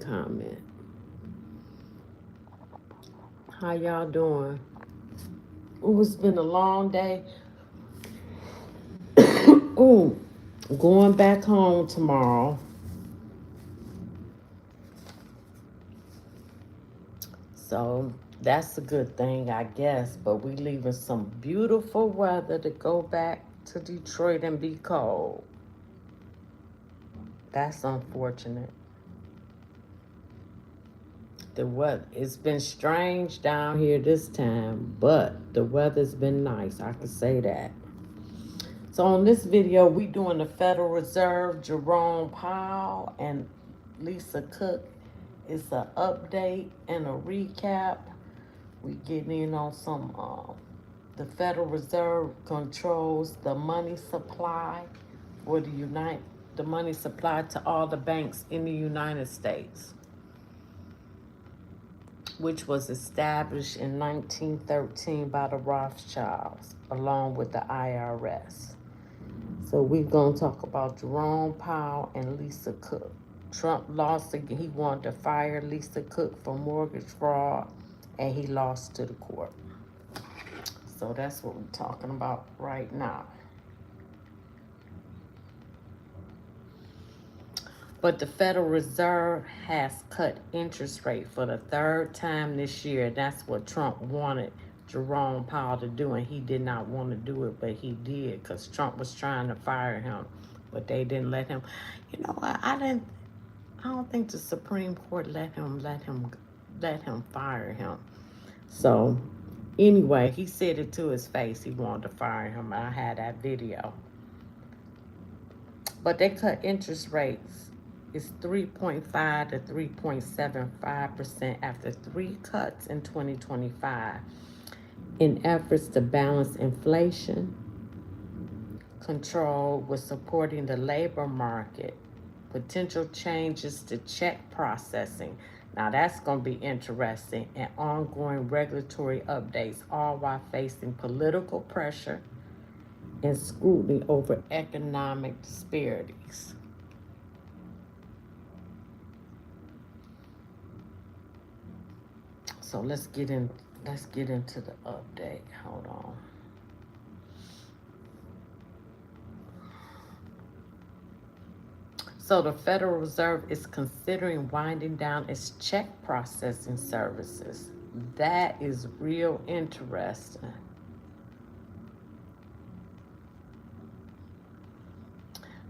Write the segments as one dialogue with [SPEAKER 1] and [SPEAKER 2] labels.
[SPEAKER 1] comment. How y'all doing? Ooh, it's been a long day. Ooh, going back home tomorrow. So that's a good thing, I guess. But we leaving some beautiful weather to go back to Detroit and be cold. That's unfortunate. The weather, it's been strange down here this time, but the weather's been nice. I can say that. So on this video, we doing the Federal Reserve, Jerome Powell and Lisa Cook. It's an update and a recap. We getting in on some. The Federal Reserve controls the money supply for the money supply to all the banks in the United States, which was established in 1913 by the Rothschilds, along with the IRS. So we're going to talk about Jerome Powell and Lisa Cook. Trump lost again. He wanted to fire Lisa Cook for mortgage fraud, and he lost to the court. So that's what we're talking about right now. But the Federal Reserve has cut interest rate for the third time this year. That's what Trump wanted Jerome Powell to do, and he did not want to do it, but he did because Trump was trying to fire him, but they didn't let him. You know what? I don't think the Supreme Court let him fire him. So anyway, he said it to his face. He wanted to fire him. I had that video. But they cut interest rates. It's 3.5 to 3.75% after 3 cuts in 2025 in efforts to balance inflation, control with supporting the labor market, potential changes to check processing. Now that's going to be interesting, and ongoing regulatory updates, all while facing political pressure and scrutiny over economic disparities. So let's get into the update. Hold on. So the Federal Reserve is considering winding down its check processing services. That is real interesting.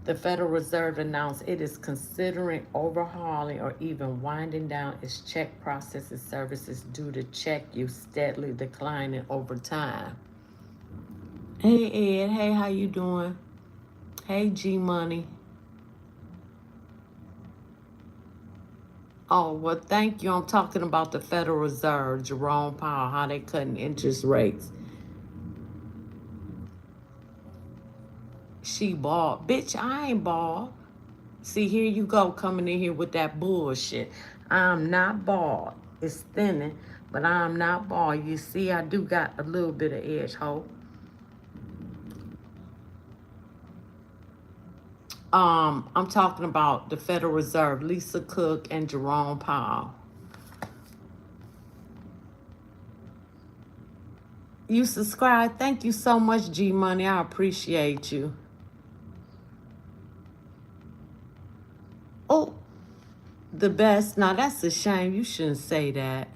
[SPEAKER 1] The Federal Reserve announced it is considering overhauling or even winding down its check processing services due to check use steadily declining over time. Hey Ed, hey, how you doing? Hey G Money. Oh, well, thank you. I'm talking about the Federal Reserve, Jerome Powell, how they cutting interest rates. She bald. Bitch, I ain't bald. See, here you go coming in here with that bullshit. I'm not bald. It's thinning, but I'm not bald. You see, I do got a little bit of edge, ho. I'm talking about the Federal Reserve, Lisa Cook and Jerome Powell. You subscribe? Thank you so much, G Money. I appreciate you. Oh, the best. Now, that's a shame. You shouldn't say that.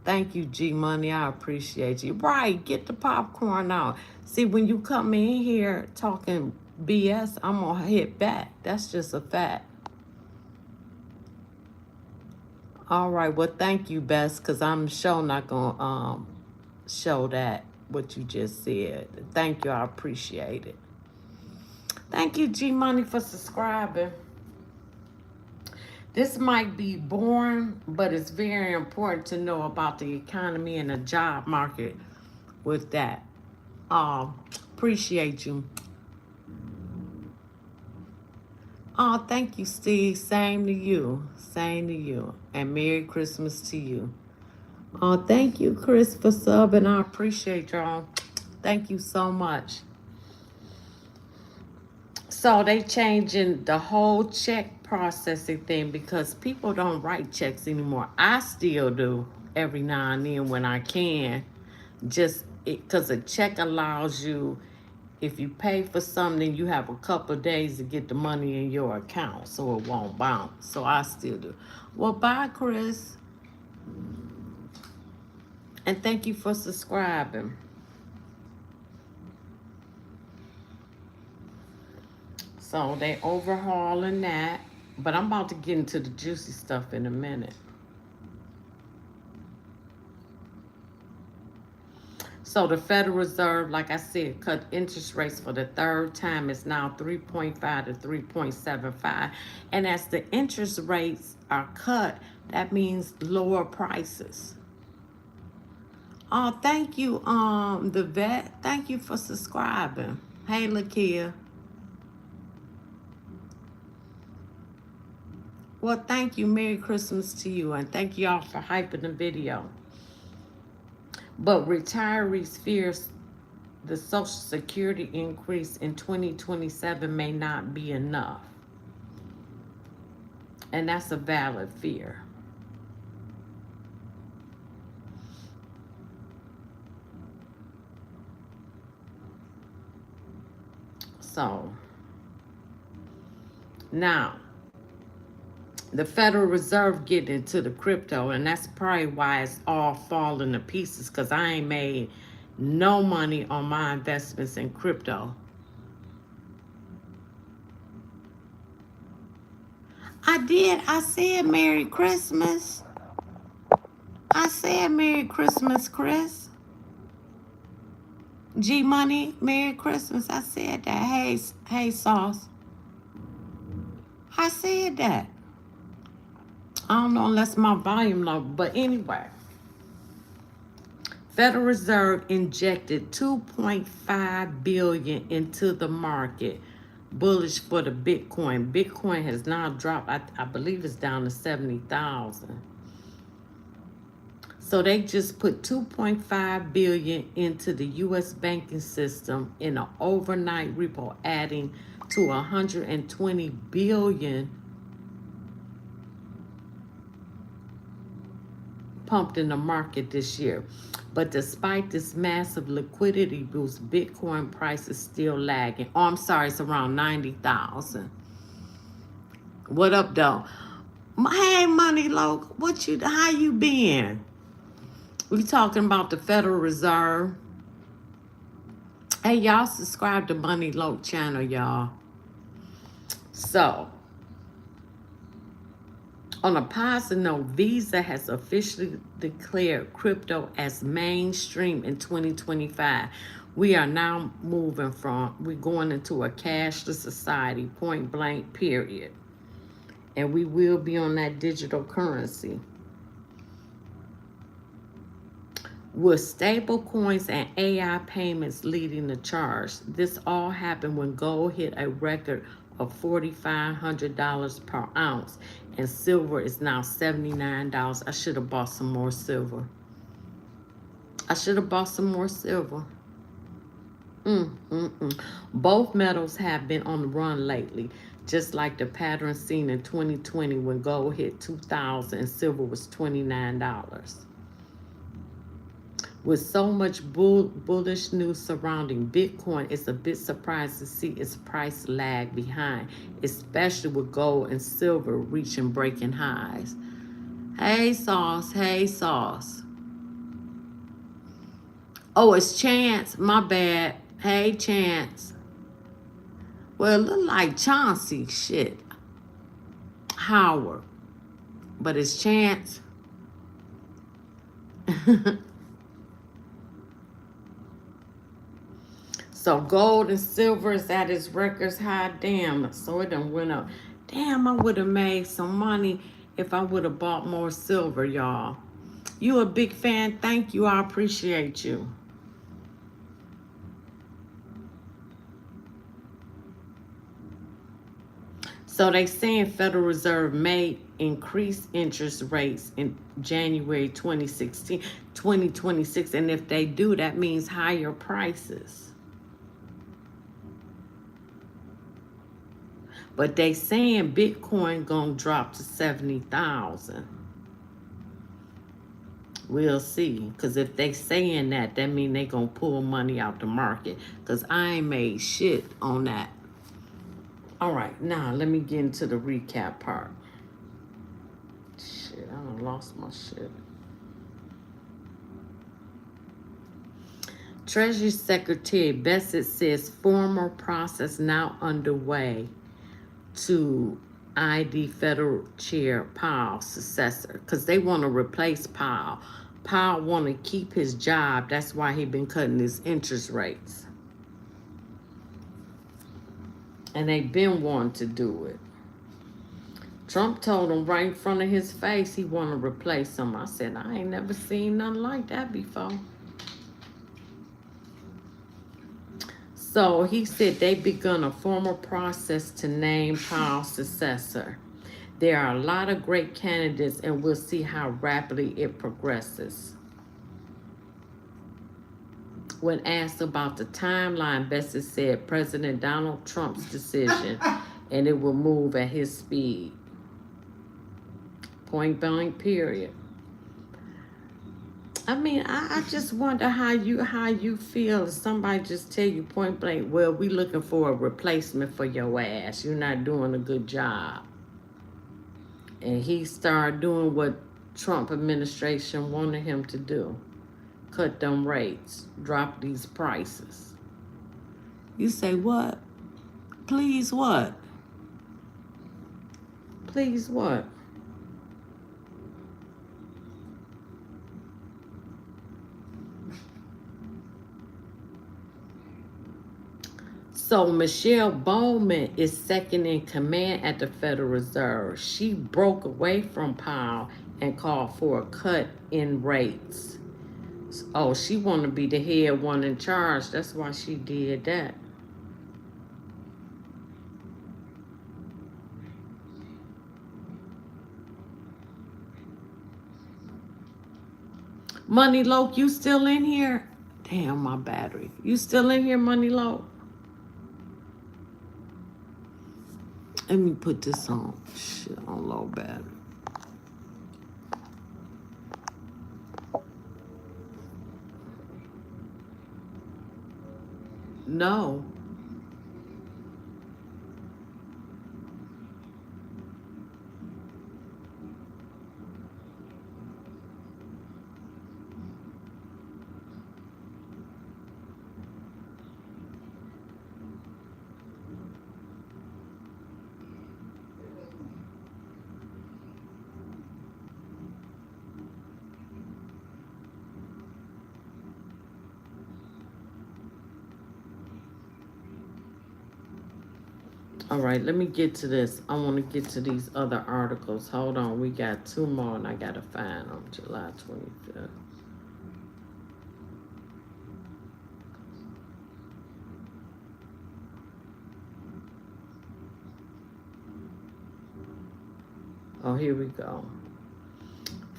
[SPEAKER 1] Thank you, G Money. I appreciate you. Right, get the popcorn out. See, when you come in here talking BS, I'm going to hit back. That's just a fact. All right, well, thank you, Bess, because I'm sure not going to show that, what you just said. Thank you. I appreciate it. Thank you, G Money, for subscribing. This might be boring, but it's very important to know about the economy and the job market with that. Appreciate you. Oh, thank you, Steve. Same to you. Same to you. And Merry Christmas to you. Oh, thank you, Chris, for subbing. I appreciate y'all. Thank you so much. So they changing the whole check processing thing because people don't write checks anymore. I still do every now and then when I can. Just because a check allows you, if you pay for something, you have a couple of days to get the money in your account so it won't bounce. So I still do. Well, bye, Chris. And thank you for subscribing. So they overhauling that. But I'm about to get into the juicy stuff in a minute. So the Federal Reserve, like I said, cut interest rates for the third time. It's now 3.5 to 3.75. And as the interest rates are cut, that means lower prices. Oh, thank you, the vet. Thank you for subscribing. Hey, Lakia. Well, thank you. Merry Christmas to you. And thank y'all for hyping the video. But retirees fear the Social Security increase in 2027 may not be enough. And that's a valid fear. So, now, the Federal Reserve getting into the crypto, and that's probably why it's all falling to pieces, because I ain't made no money on my investments in crypto. I did. I said Merry Christmas. I said Merry Christmas, Chris. G Money, Merry Christmas. I said that. Hey, Sauce. I said that. I don't know unless my volume low, but anyway. Federal Reserve injected $2.5 billion into the market, bullish for the Bitcoin. Bitcoin has now dropped. I believe it's down to 70,000. So they just put $2.5 billion into the U.S. banking system in an overnight repo, adding to $120 billion pumped in the market this year. But despite this massive liquidity boost, Bitcoin price is still lagging. Oh, I'm sorry, it's around 90,000. What up, though? Hey, Money Loc, how you been? We talking about the Federal Reserve. Hey, y'all subscribe to Money Loc channel, y'all. So, on a positive note, Visa has officially declared crypto as mainstream in 2025. We are now we're going into a cashless society, point blank, period. And we will be on that digital currency. With stable coins and AI payments leading the charge, this all happened when gold hit a record of $4,500 per ounce, and silver is now $79. I should have bought some more silver. Both metals have been on the run lately, just like the pattern seen in 2020 when gold hit $2,000 and silver was $29. With so much bullish news surrounding Bitcoin, it's a bit surprised to see its price lag behind, especially with gold and silver reaching breaking highs. Hey, Sauce. Oh, it's Chance. My bad. Hey, Chance. Well, it look like Chauncey. Shit. Howard. But it's Chance. So gold and silver is at its records high. Damn, so it done went up. Damn, I would have made some money if I would have bought more silver, y'all. You a big fan? Thank you. I appreciate you. So they saying Federal Reserve may increase interest rates in January 2026. And if they do, that means higher prices. But they saying Bitcoin gonna drop to 70,000. We'll see. Because if they saying that, that mean they gonna pull money out the market. Because I ain't made shit on that. All right, now let me get into the recap part. Shit, I done lost my shit. Treasury Secretary Bassett says formal process now underway to ID Federal Chair Powell's successor, because they want to replace Powell. Powell want to keep his job. That's why he been cutting his interest rates. And they been wanting to do it. Trump told him right in front of his face he want to replace him. I said, I ain't never seen nothing like that before. So he said they begun a formal process to name Powell's successor. There are a lot of great candidates, and we'll see how rapidly it progresses. When asked about the timeline, Bassett said President Donald Trump's decision, and it will move at his speed. Point blank, period. I mean, I just wonder how you feel if somebody just tell you point blank, well, we looking for a replacement for your ass. You're not doing a good job. And he started doing what Trump administration wanted him to do. Cut them rates, drop these prices. You say what? Please what? Please what? So Michelle Bowman is second in command at the Federal Reserve. She broke away from Powell and called for a cut in rates. Oh, she want to be the head one in charge. That's why she did that. Money Loke, you still in here? Damn, my battery. You still in here, Money Loke? Let me put this on. Shit, on low battery. No. All right, let me get to this. I want to get to these other articles. Hold on, we got two more and I got to find them. July 25th. Oh, here we go.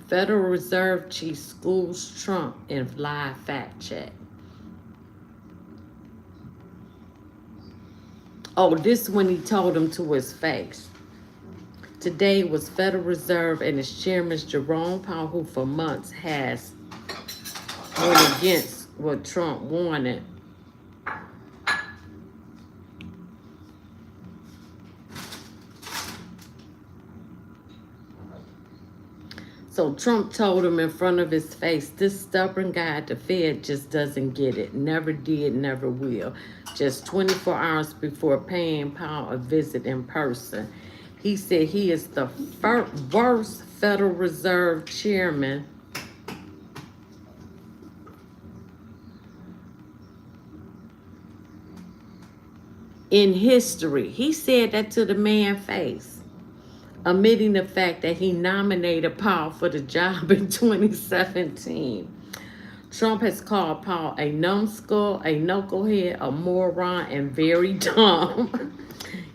[SPEAKER 1] Federal Reserve Chief schools Trump in live fact check. Oh, this when he told him to his face. Today was Federal Reserve and its chairman Jerome Powell, who for months has went against what Trump wanted. So Trump told him in front of his face, this stubborn guy at the Fed just doesn't get it. Never did, never will. Just 24 hours before paying Powell a visit in person. He said he is the worst Federal Reserve chairman in history. He said that to the man's face, admitting the fact that he nominated Powell for the job in 2017. Trump has called Powell a numbskull, a knucklehead, a moron, and very dumb.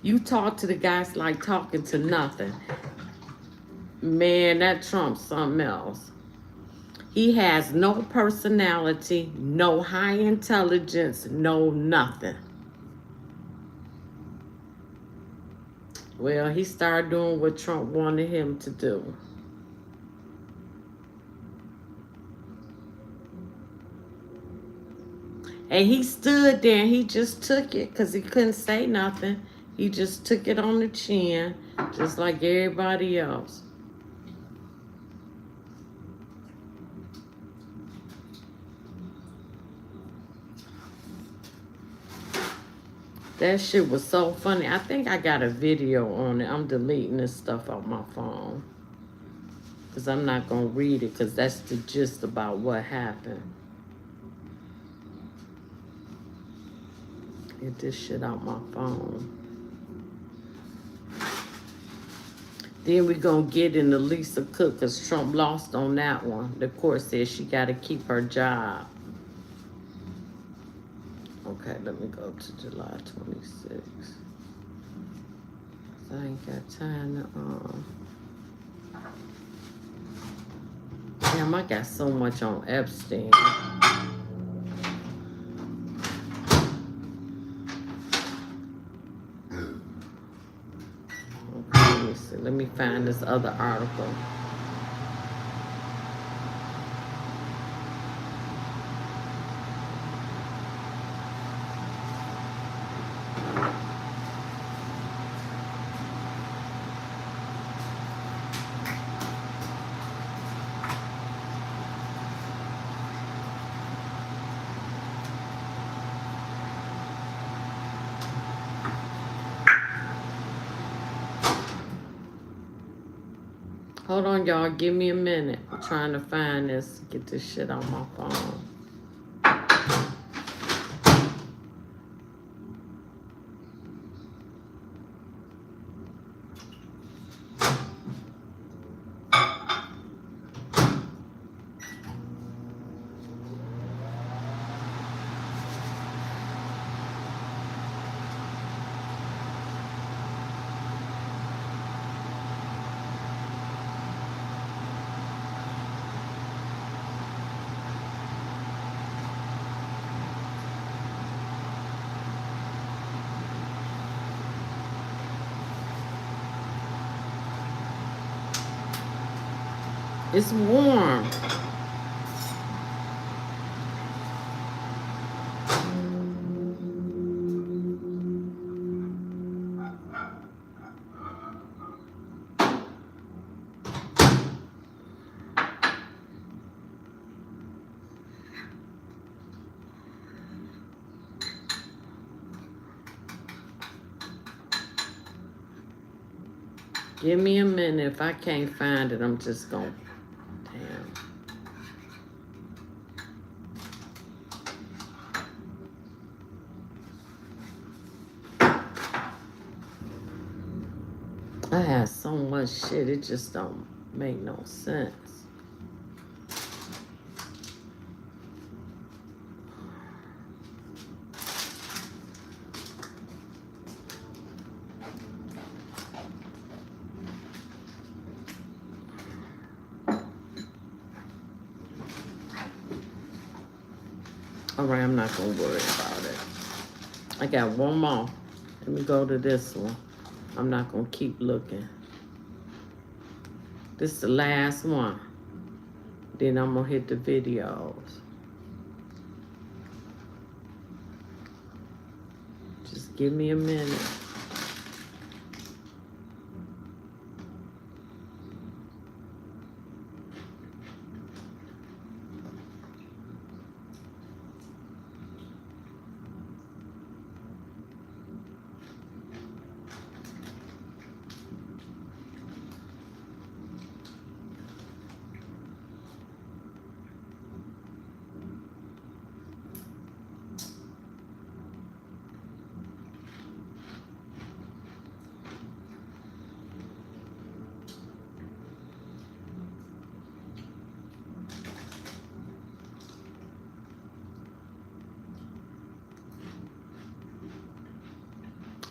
[SPEAKER 1] You talk to the guys like talking to nothing. Man, that Trump's something else. He has no personality, no high intelligence, no nothing. Well, he started doing what Trump wanted him to do. And he stood there and he just took it because he couldn't say nothing. He just took it on the chin, just like everybody else. That shit was so funny. I think I got a video on it. I'm deleting this stuff off my phone because I'm not going to read it because that's the gist about what happened. Get this shit out my phone. Then we going to get into Lisa Cook because Trump lost on that one. The court said she got to keep her job. Okay, let me go to July 26th. I ain't got time to, Damn, I got so much on Epstein. Okay, let me find this other article. Hold on, y'all. Give me a minute. I'm trying to find this. Get this shit on my phone. It's warm. Give me a minute. If I can't find it, I'm just going to... Damn. I have so much shit, it just don't make no sense. All right, I'm not gonna worry about it. I got one more. Let me go to this one. I'm not gonna keep looking. This is the last one. Then I'm gonna hit the videos. Just give me a minute.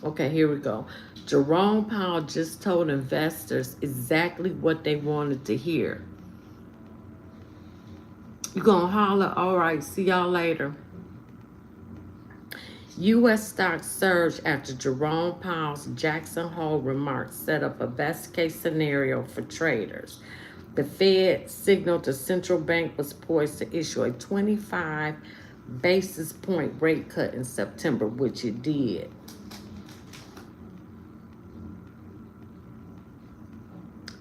[SPEAKER 1] Okay, here we go. Jerome Powell just told investors exactly what they wanted to hear. You gonna holler? All right, see y'all later. U.S. stocks surged after Jerome Powell's Jackson Hole remarks set up a best case scenario for traders. The Fed signaled the central bank was poised to issue a 25 basis point rate cut in September, which it did.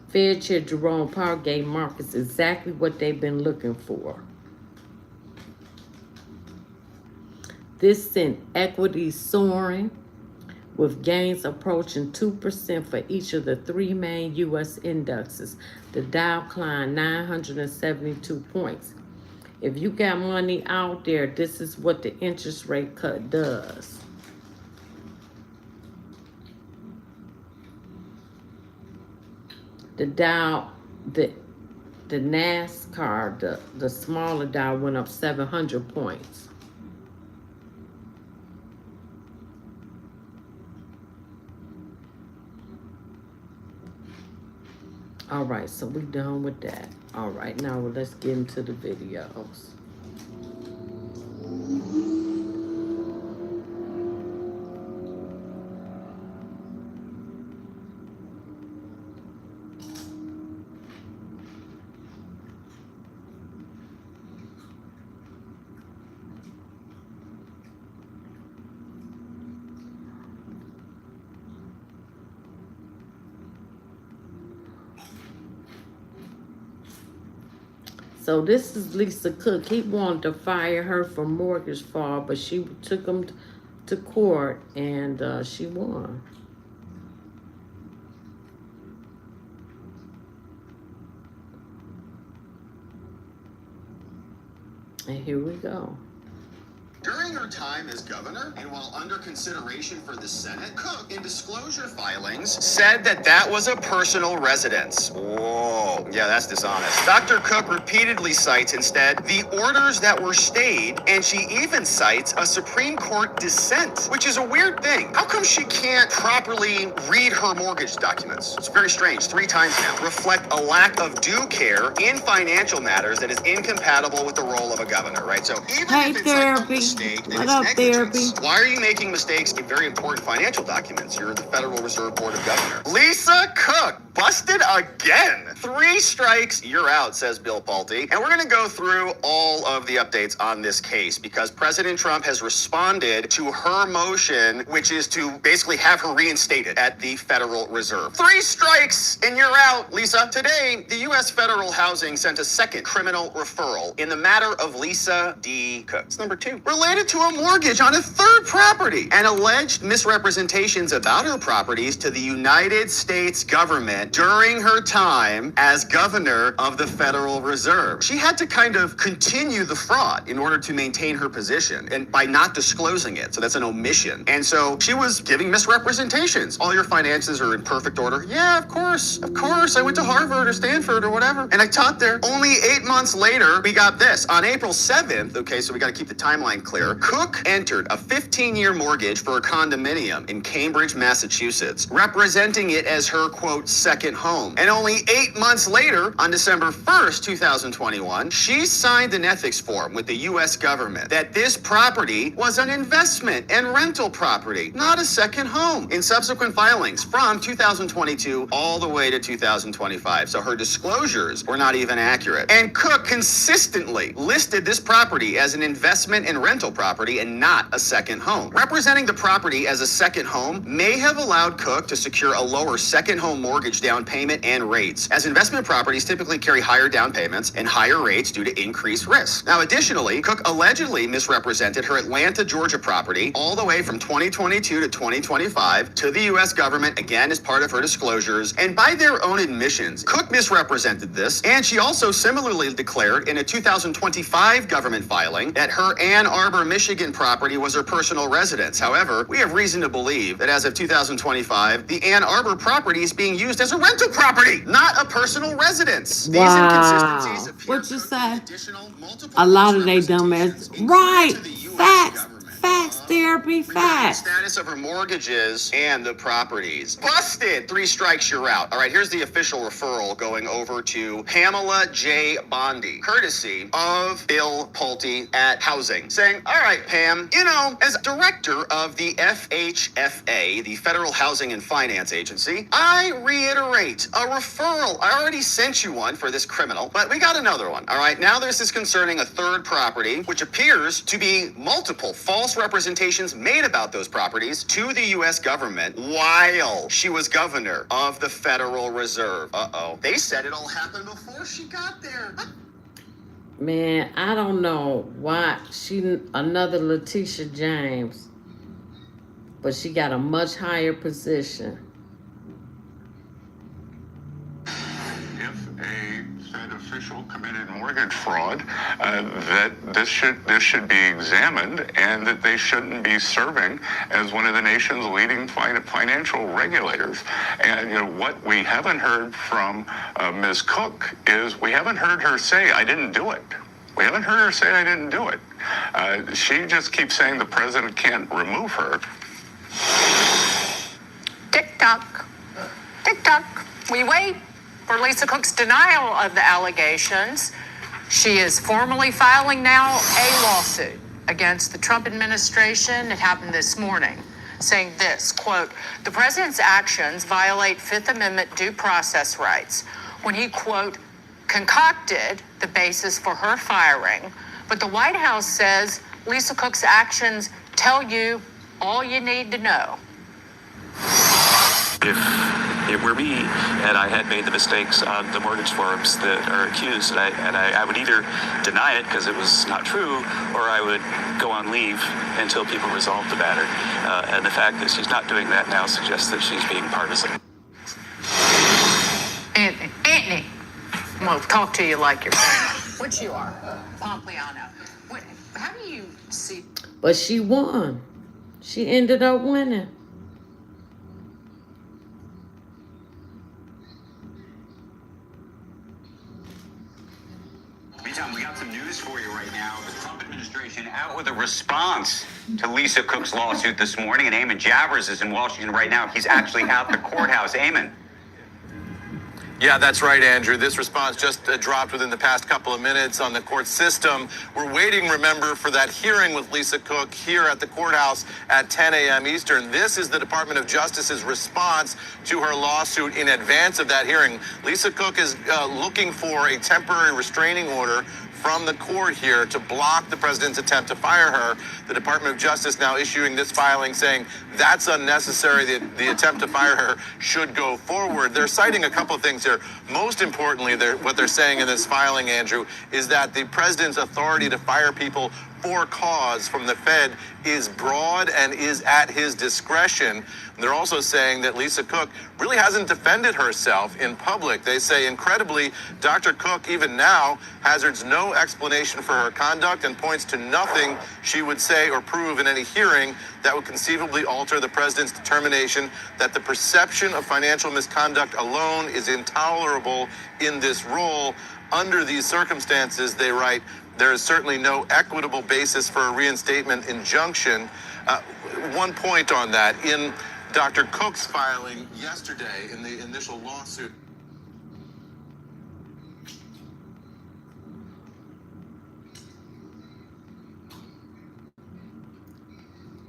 [SPEAKER 1] Fed Chair Jerome Powell gave markets exactly what they've been looking for. This sent equities soaring, with gains approaching 2% for each of the three main U.S. indexes. The Dow climbed 972 points. If you got money out there, this is what the interest rate cut does. The Dow, the NASCAR, the smaller Dow went up 700 points. All right, so we're done with that. All right, now let's get into the videos. So this is Lisa Cook. He wanted to fire her for mortgage fraud, but she took him to court and she won. And here we go.
[SPEAKER 2] During her time as governor, and while under consideration for the Senate, Cook, in disclosure filings, said that was a personal residence. Whoa, yeah, that's dishonest. Dr. Cook repeatedly cites instead the orders that were stayed, and she even cites a Supreme Court dissent, which is a weird thing. How come she can't properly read her mortgage documents? It's very strange. 3 times now. Reflect a lack of due care in financial matters that is incompatible with the role of a governor, right? So even if it's
[SPEAKER 1] therapy.
[SPEAKER 2] Like
[SPEAKER 1] what up, therapy?
[SPEAKER 2] Why are you making mistakes in very important financial documents? You're the Federal Reserve Board of Governors. Lisa Cook, busted again. 3 strikes, you're out, says Bill Pulte. And we're going to go through all of the updates on this case because President Trump has responded to her motion, which is to basically have her reinstated at the Federal Reserve. 3 strikes and you're out, Lisa. Today, the U.S. Federal Housing sent a second criminal referral in the matter of Lisa D. Cook. It's number 2. Related to a mortgage on a 3rd property and alleged misrepresentations about her properties to the United States government during her time as governor of the Federal Reserve. She had to kind of continue the fraud in order to maintain her position and by not disclosing it. So that's an omission. And so she was giving misrepresentations. All your finances are in perfect order. Yeah, of course. Of course. I went to Harvard or Stanford or whatever. And I taught there. Only 8 months later, we got this. On April 7th, okay, so we got to keep the timeline clear. Cook entered a 15-year mortgage for a condominium in Cambridge, Massachusetts, representing it as her, quote, second home. And only 8 months later, on December 1st, 2021, she signed an ethics form with the U.S. government that this property was an investment and rental property, not a second home, in subsequent filings from 2022 all the way to 2025. So her disclosures were not even accurate. And Cook consistently listed this property as an investment and rental property and not a second home. Representing the property as a second home may have allowed Cook to secure a lower second home mortgage down payment and rates, as investment properties typically carry higher down payments and higher rates due to increased risk. Now, additionally, Cook allegedly misrepresented her Atlanta, Georgia property all the way from 2022 to 2025 to the U.S. government, again as part of her disclosures. And by their own admissions, Cook misrepresented this, and she also similarly declared in a 2025 government filing that her Ann Arbor, Michigan property was her personal residence. However, we have reason to believe that as of 2025, the Ann Arbor property is being used as a rental property, not a personal residence.
[SPEAKER 1] Wow.
[SPEAKER 2] These inconsistencies appear
[SPEAKER 1] what you say?
[SPEAKER 2] additional multiple
[SPEAKER 1] A lot of they dumbass. Right. Facts. facts, therapy, facts.
[SPEAKER 2] Status of her mortgages and the properties. Busted! 3 strikes, you're out. All right, here's the official referral going over to Pamela J. Bondi, courtesy of Bill Pulte at Housing, saying, all right, Pam, you know, as director of the FHFA, the Federal Housing and Finance Agency, I reiterate a referral. I already sent you one for this criminal, but we got another one. All right, now this is concerning a third property, which appears to be multiple false representations made about those properties to the U.S. government while she was governor of the Federal Reserve. Uh-oh. They said it all happened before she got there.
[SPEAKER 1] Man, I don't know why another Letitia James, but she got a much higher position.
[SPEAKER 3] If a Fed official committed mortgage fraud, that this should be examined, and that they shouldn't be serving as one of the nation's leading financial regulators. And you know what we haven't heard from Ms. Cook is we haven't heard her say, "I didn't do it." We haven't heard her say, "I didn't do it." She just keeps saying the president can't remove her.
[SPEAKER 4] Tick-tock. Tick-tock. We wait for Lisa Cook's denial of the allegations. She is formally filing now a lawsuit against the Trump administration. It happened this morning, saying this, quote, the president's actions violate Fifth Amendment due process rights when he, quote, concocted the basis for her firing. But the White House says Lisa Cook's actions tell you all you need to know.
[SPEAKER 5] If it were me and I had made the mistakes on the mortgage forms that are accused, and I would either deny it because it was not true, or I would go on leave until people resolve the matter. And the fact that she's not doing that now suggests that she's being partisan.
[SPEAKER 4] Anthony, I'm going to talk to you like you're which you are, Pompliano. How do you see?
[SPEAKER 1] But she won. She ended up winning.
[SPEAKER 6] We got some news for you right now. The Trump administration out with a response to Lisa Cook's lawsuit this morning, and Eamon Javers is in Washington right now. He's actually at the courthouse. Eamon.
[SPEAKER 7] Yeah, that's right, Andrew. This response just dropped within the past couple of minutes on the court system. We're waiting, remember, for that hearing with Lisa Cook here at the courthouse at 10 a.m. Eastern. This is the Department of Justice's response to her lawsuit in advance of that hearing. Lisa Cook is looking for a temporary restraining order from the court here to block the president's attempt to fire her. The Department of Justice now issuing this filing saying that's unnecessary. The attempt to fire her should go forward. They're citing a couple of things here. Most importantly, what they're saying in this filing, Andrew, is that the president's authority to fire people for cause from the Fed is broad and is at his discretion. They're also saying that Lisa Cook really hasn't defended herself in public. They say, incredibly, Dr. Cook, even now, hazards no explanation for her conduct and points to nothing she would say or prove in any hearing that would conceivably alter the president's determination that the perception of financial misconduct alone is intolerable in this role. Under these circumstances, they write, there is certainly no equitable basis for a reinstatement injunction. One point on that, in Dr. Cook's filing yesterday in the initial lawsuit.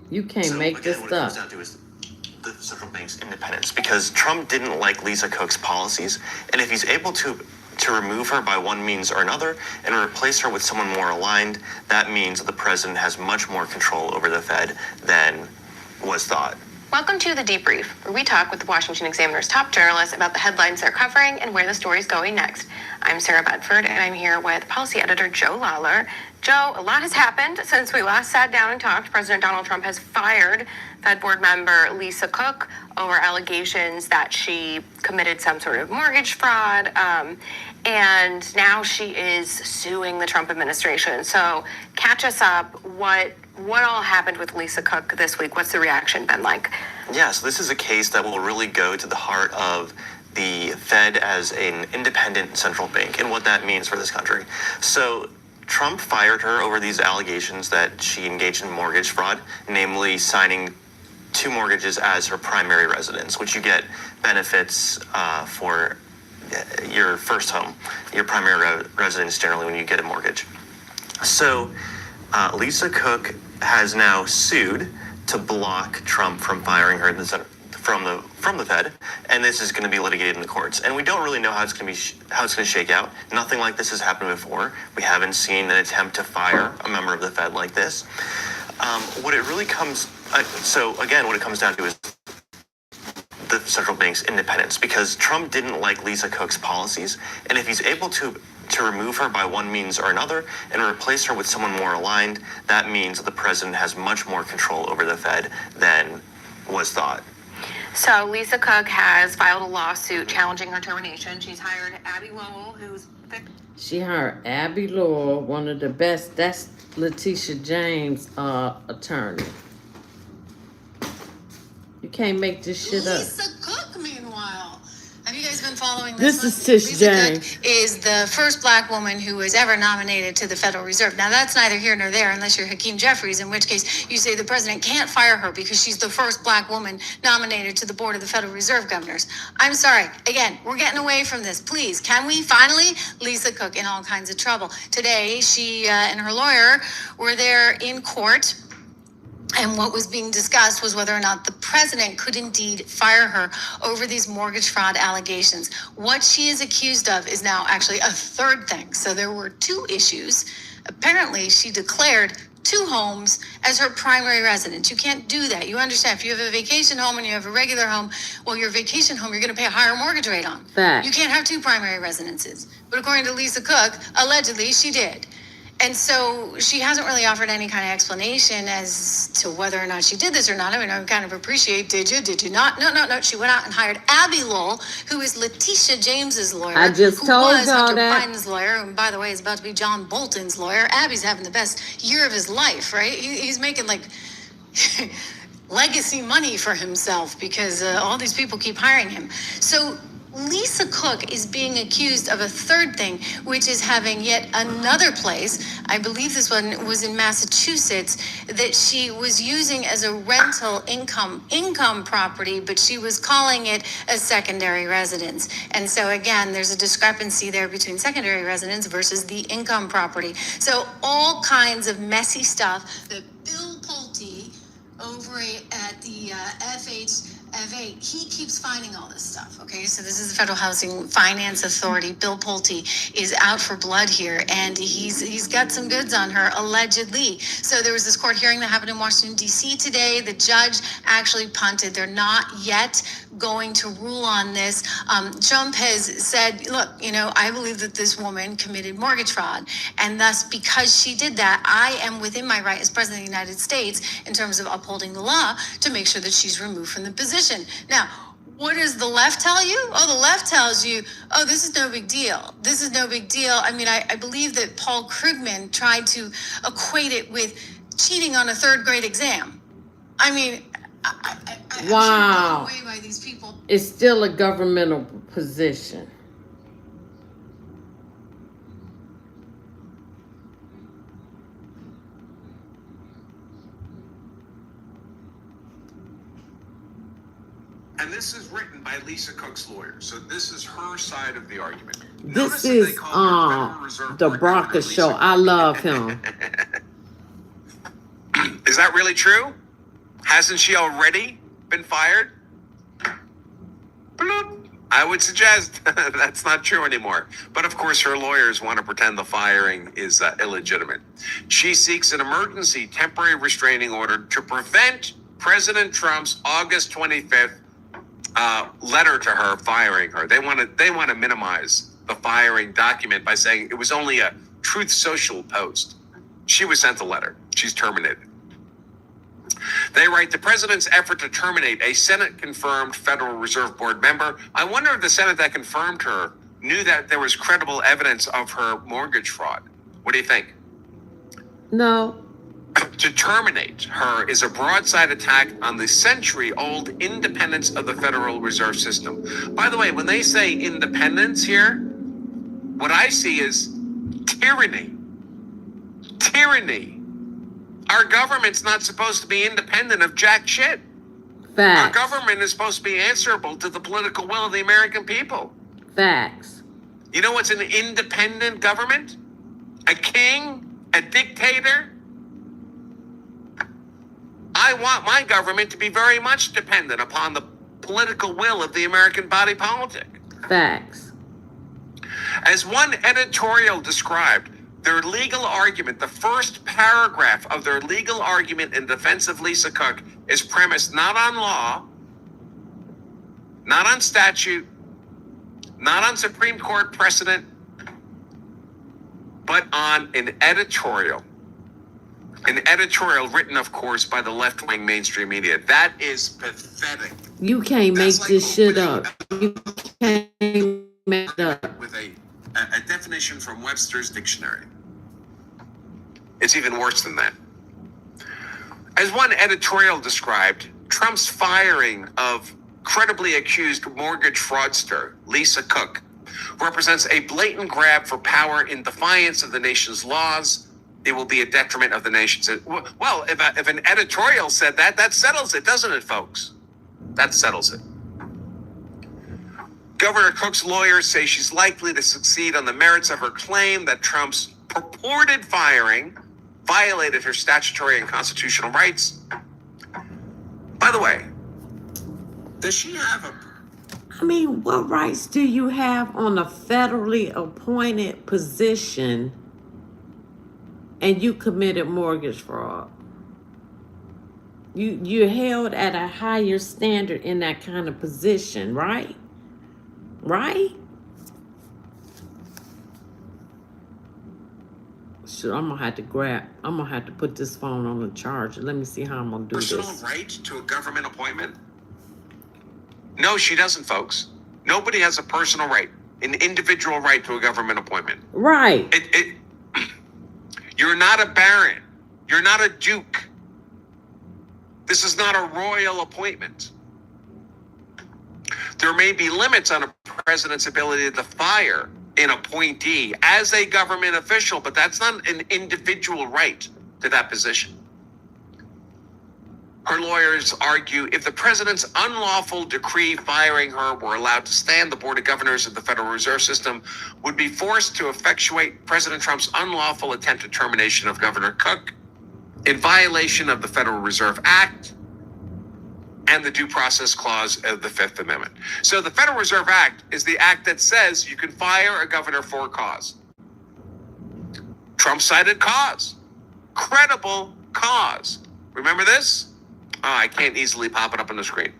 [SPEAKER 1] You can't make this
[SPEAKER 2] what it comes
[SPEAKER 1] up.
[SPEAKER 2] down to is the central bank's independence, because Trump didn't like Lisa Cook's policies, and if he's able to remove her by one means or another and replace her with someone more aligned, that means the president has much more control over the Fed than was thought.
[SPEAKER 8] Welcome to The Debrief, where we talk with the Washington Examiner's top journalists about the headlines they're covering and where the story's going next. I'm Sarah Bedford, and I'm here with policy editor Joe Lawler. Joe, a lot has happened since we last sat down and talked. President Donald Trump has fired Fed board member Lisa Cook over allegations that she committed some sort of mortgage fraud, and now she is suing the Trump administration. So catch us up. What all happened with Lisa Cook this week? What's the reaction been like?
[SPEAKER 2] Yes, this is a case that will really go to the heart of the Fed as an independent central bank and what that means for this country. So
[SPEAKER 7] Trump fired her over these allegations that she engaged in mortgage fraud, namely signing 2 mortgages as her primary residence, which you get benefits for your first home, your primary residence generally when you get a mortgage. So Lisa Cook has now sued to block Trump from firing her from the Fed, and this is going to be litigated in the courts. And we don't really know how it's going to shake out. Nothing like this has happened before. We haven't seen an attempt to fire a member of the Fed like this. What it really comes what it comes down to is the central bank's independence, because Trump didn't like Lisa Cook's policies, and if he's able to remove her by one means or another and replace her with someone more aligned, that means that the president has much more control over the Fed than was thought.
[SPEAKER 8] So Lisa Cook has filed a lawsuit challenging her termination. She's hired Abby Lowell,
[SPEAKER 1] She hired Abby Lowell, one of the best. That's Letitia James' attorney. You can't make this shit up.
[SPEAKER 9] Lisa Cook, meanwhile. Have you guys been following
[SPEAKER 1] This
[SPEAKER 9] one?
[SPEAKER 1] is Tish
[SPEAKER 9] Lisa
[SPEAKER 1] James.
[SPEAKER 9] Cook is the first black woman who was ever nominated to the Federal Reserve. Now, that's neither here nor there unless you're Hakeem Jeffries, in which case you say the president can't fire her because she's the first black woman nominated to the board of the Federal Reserve governors. I'm sorry. Again, we're getting away from this. Please, can we finally? Lisa Cook in all kinds of trouble. Today, she and her lawyer were there in court. And what was being discussed was whether or not the president could indeed fire her over these mortgage fraud allegations. What she is accused of is now actually a third thing. So there were 2 issues. Apparently, she declared 2 homes as her primary residence. You can't do that. You understand, if you have a vacation home and you have a regular home, well, your vacation home, you're going to pay a higher mortgage rate on.
[SPEAKER 1] Fact.
[SPEAKER 9] You can't have 2 primary residences. But according to Lisa Cook, allegedly, she did. And so she hasn't really offered any kind of explanation as to whether or not she did this or not. I mean, I kind of appreciate, did you not? No. She went out and hired Abby Lowell, who is Letitia James's lawyer.
[SPEAKER 1] I just
[SPEAKER 9] who
[SPEAKER 1] told
[SPEAKER 9] was
[SPEAKER 1] y'all
[SPEAKER 9] Hunter
[SPEAKER 1] that.
[SPEAKER 9] Biden's lawyer, and by the way, is about to be John Bolton's lawyer. Abby's having the best year of his life, right? He's making like legacy money for himself because all these people keep hiring him. So Lisa Cook is being accused of a third thing, which is having yet another place, I believe this one was in Massachusetts, that she was using as a rental income property, but she was calling it a secondary residence. And so again, there's a discrepancy there between secondary residence versus the income property. So all kinds of messy stuff that Bill Pulte over at the FHFA, he keeps finding all this stuff, okay? So this is the Federal Housing Finance Authority. Bill Pulte is out for blood here, and he's got some goods on her, allegedly. So there was this court hearing that happened in Washington, D.C. today. The judge actually punted. They're not yet going to rule on this. Trump has said, look, I believe that this woman committed mortgage fraud, and thus, because she did that, I am within my right as president of the United States in terms of upholding the law to make sure that she's removed from the position. Now, what does the left tell you? Oh, the left tells you, oh, this is no big deal. This is no big deal. I mean, I believe that Paul Krugman tried to equate it with cheating on a 3rd grade exam. I mean, I'm
[SPEAKER 1] Wow.
[SPEAKER 9] so blown away by these people.
[SPEAKER 1] It's still a governmental position.
[SPEAKER 10] And this is written by Lisa Cook's lawyer. So this is her side of the argument.
[SPEAKER 1] This is the Bronca show. I love him.
[SPEAKER 10] Is that really true? Hasn't she already been fired? Bloop. I would suggest that's not true anymore. But of course, her lawyers want to pretend the firing is illegitimate. She seeks an emergency temporary restraining order to prevent President Trump's August 25th letter to her firing her. They want to minimize the firing document by saying it was only a Truth Social post. She was sent a letter. She's terminated. They write, the president's effort to terminate a Senate-confirmed Federal Reserve Board member. I wonder if the Senate that confirmed her knew that there was credible evidence of her mortgage fraud. What do you think?
[SPEAKER 1] No.
[SPEAKER 10] To terminate her is a broadside attack on the century-old independence of the Federal Reserve System. By the way, when they say independence here, what I see is tyranny. tyranny. Our government's not supposed to be independent of jack shit.
[SPEAKER 1] Facts.
[SPEAKER 10] Our government is supposed to be answerable to the political will of the American people.
[SPEAKER 1] Facts.
[SPEAKER 10] You know what's an independent government? A king? A dictator? I want my government to be very much dependent upon the political will of the American body politic.
[SPEAKER 1] Facts.
[SPEAKER 10] As one editorial described, their legal argument, the first paragraph of their legal argument in defense of Lisa Cook, is premised not on law, not on statute, not on Supreme Court precedent, but on an editorial. An editorial written, of course, by the left-wing mainstream media. That is pathetic.
[SPEAKER 1] You can't make this shit up. You can't make it up.
[SPEAKER 10] With a definition from Webster's dictionary. It's even worse than that. As one editorial described, Trump's firing of credibly accused mortgage fraudster Lisa Cook represents a blatant grab for power in defiance of the nation's laws. It will be a detriment of the nation's. Well, if an editorial said that, that settles it, doesn't it, folks? That settles it. Governor Cook's lawyers say she's likely to succeed on the merits of her claim that Trump's purported firing violated her statutory and constitutional rights. By the way, does she have a...
[SPEAKER 1] I mean, what rights do you have on a federally appointed position and you committed mortgage fraud? You're held at a higher standard in that kind of position, right? Right? Sure, I'm gonna have to put this phone on the charger. Let me see how I'm gonna do
[SPEAKER 10] personal
[SPEAKER 1] this.
[SPEAKER 10] right to a government appointment? No, she doesn't, folks. Nobody has a personal right, an individual right to a government appointment.
[SPEAKER 1] Right.
[SPEAKER 10] You're not a baron. You're not a duke. This is not a royal appointment. There may be limits on a president's ability to fire an appointee as a government official, but that's not an individual right to that position. Her lawyers argue if the president's unlawful decree firing her were allowed to stand, the Board of Governors of the Federal Reserve System would be forced to effectuate President Trump's unlawful attempted termination of Governor Cook in violation of the Federal Reserve Act and the Due Process Clause of the Fifth Amendment. So the Federal Reserve Act is the act that says you can fire a governor for a cause. Trump cited cause. Credible cause. Remember this? Oh, I can't easily pop it up on the screen.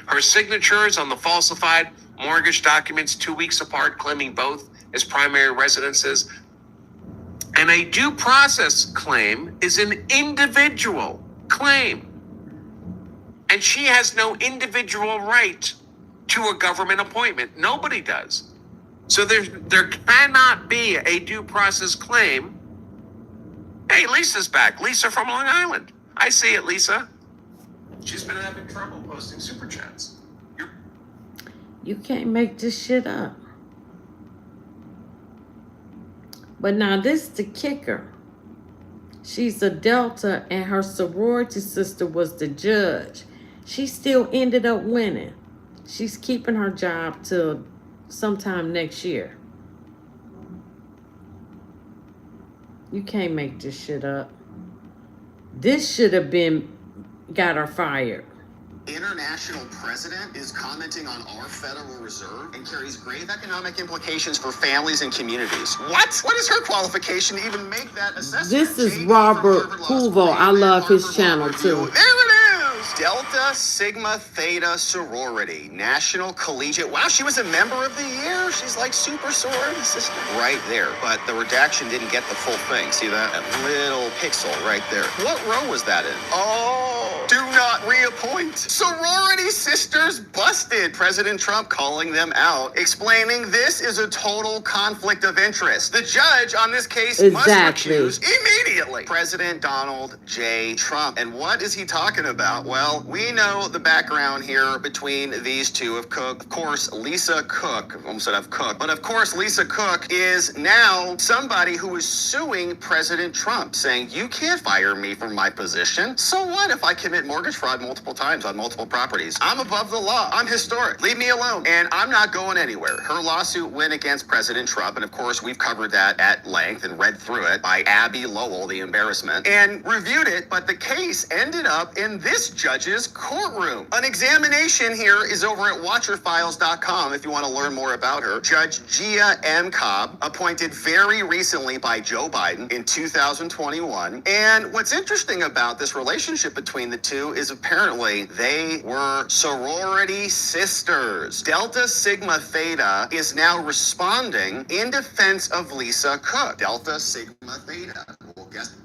[SPEAKER 10] Her signatures on the falsified mortgage documents 2 weeks apart, claiming both as primary residences. And a due process claim is an individual claim. And she has no individual right to a government appointment. Nobody does. So there cannot be a due process claim. Hey, Lisa's back. Lisa from Long Island. I see it, Lisa. She's been having trouble posting super chats.
[SPEAKER 1] You can't make this shit up. But now this is the kicker. She's a Delta and her sorority sister was the judge. She still ended up winning. She's keeping her job till sometime next year. You can't make this shit up. This should have got her fired.
[SPEAKER 2] International president is commenting on our Federal Reserve and carries grave economic implications for families and communities. What? What is her qualification to even make that assessment?
[SPEAKER 1] This is Robert Hoover. I love his channel too.
[SPEAKER 2] There it is! Delta Sigma Theta sorority, National Collegiate. Wow, she was a member of the year. She's like super sorority sister. Right there. But the redaction didn't get the full thing. See that? That little pixel right there. What row was that in? Oh, do not reappoint. Sorority sisters busted busted President Trump calling them out, explaining this is a total conflict of interest. The judge on this case must recuse immediately President Donald J. Trump. And what is he talking about? Well, we know the background here between these two of Cook. Of course, Lisa Cook, I almost said of Cook, but of course, Lisa Cook is now somebody who is suing President Trump, saying, you can't fire me from my position. So what if I commit mortgage fraud multiple times on multiple properties? I'm above the law. I'm historic. Leave me alone. And I'm not going anywhere. Her lawsuit went against President Trump. And of course, we've covered that at length and read through it by Abby Lowell, the embarrassment, and reviewed it. But the case ended up in this judge's courtroom. An examination here is over at watcherfiles.com if you want to learn more about her. Judge Gia M. Cobb, appointed very recently by Joe Biden in 2021. And what's interesting about this relationship between the two is apparently they were sorority sisters. Delta Sigma Theta is now responding in defense of Lisa Cook. Delta Sigma Theta. Well, guess.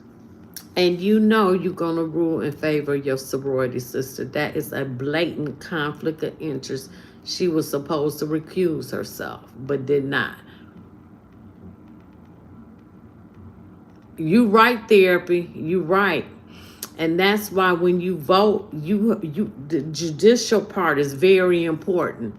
[SPEAKER 1] And you know you're going to rule in favor of your sorority sister. That is a blatant conflict of interest. She was supposed to recuse herself, but did not. You right, therapy. You right. And that's why when you vote, the judicial part is very important.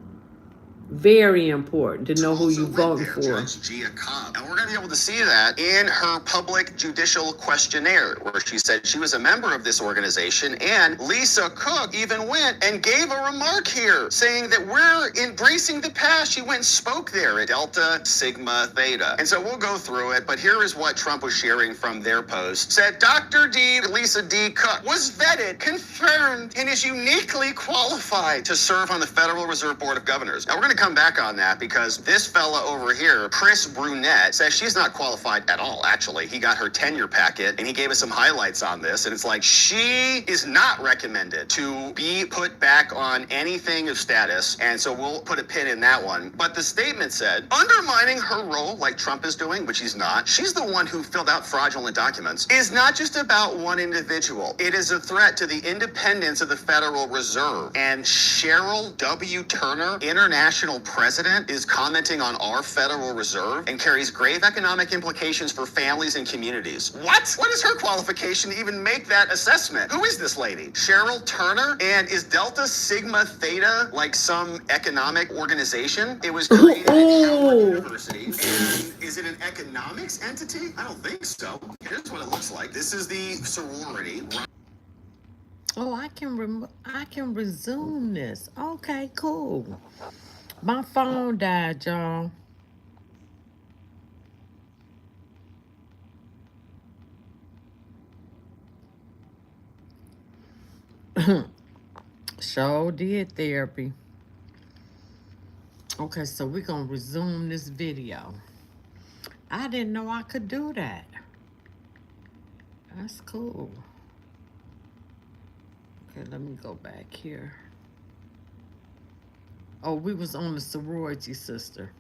[SPEAKER 1] Very important to know who you voting for.
[SPEAKER 2] Judge Gia Cobb. And we're going to be able to see that in her public judicial questionnaire, where she said she was a member of this organization. And Lisa Cook even went and gave a remark here saying that we're embracing the past. She went and spoke there at Delta Sigma Theta. And so we'll go through it. But here is what Trump was sharing from their post. Said Dr. D. Lisa D. Cook was vetted, confirmed, and is uniquely qualified to serve on the Federal Reserve Board of Governors. Now we're going to come back on that because this fella over here, Chris Brunette, says she's not qualified at all. Actually, he got her tenure packet and he gave us some highlights on this. And it's like, she is not recommended to be put back on anything of status. And so we'll put a pin in that one. But the statement said, undermining her role like Trump is doing, which he's not. She's the one who filled out fraudulent documents, is not just about one individual. It is a threat to the independence of the Federal Reserve. And Cheryl W. Turner, international president, is commenting on our Federal Reserve and carries grave economic implications for families and communities. What? What is her qualification to even make that assessment? Who is this lady? Cheryl Turner? And is Delta Sigma Theta like some economic organization? It was created at Howard University. And is it an economics entity? I don't think so. Here's what it looks like. This is the sorority.
[SPEAKER 1] Oh, I can resume this. Okay, cool. My phone died, y'all. Sure did, therapy. Okay, so we're going to resume this video. I didn't know I could do that. That's cool. Okay, let me go back here. Oh, we was on the sorority sister.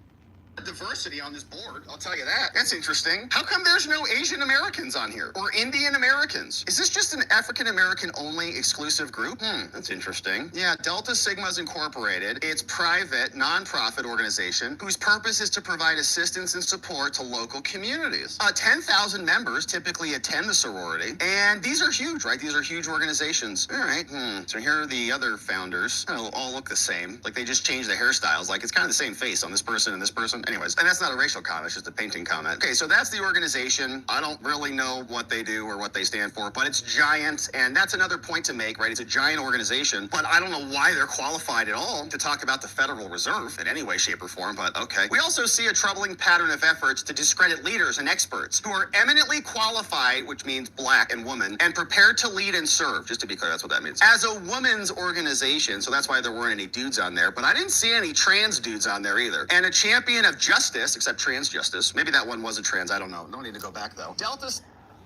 [SPEAKER 2] Diversity on this board, I'll tell you that. That's interesting. How come there's no Asian Americans on here? Or Indian Americans? Is this just an African American only exclusive group? That's interesting. Yeah, Delta Sigma's Incorporated. It's private, nonprofit organization whose purpose is to provide assistance and support to local communities. 10,000 members typically attend the sorority. And these are huge, right? These are huge organizations. All right. So here are the other founders. They all look the same. Like they just changed the hairstyles. Like it's kind of the same face on this person and this person. Anyways, and that's not a racial comment, it's just a painting comment. Okay, so that's the organization. I don't really know what they do or what they stand for, but it's giant, and that's another point to make, right? It's a giant organization, but I don't know why they're qualified at all to talk about the Federal Reserve in any way, shape, or form, but okay. We also see a troubling pattern of efforts to discredit leaders and experts who are eminently qualified, which means black and woman, and prepared to lead and serve, just to be clear, that's what that means, as a women's organization, so that's why there weren't any dudes on there, but I didn't see any trans dudes on there either. And a champion of justice, except trans justice. Maybe that one wasn't trans. I don't know. No need to go back though.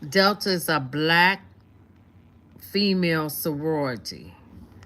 [SPEAKER 1] Delta is a black female sorority.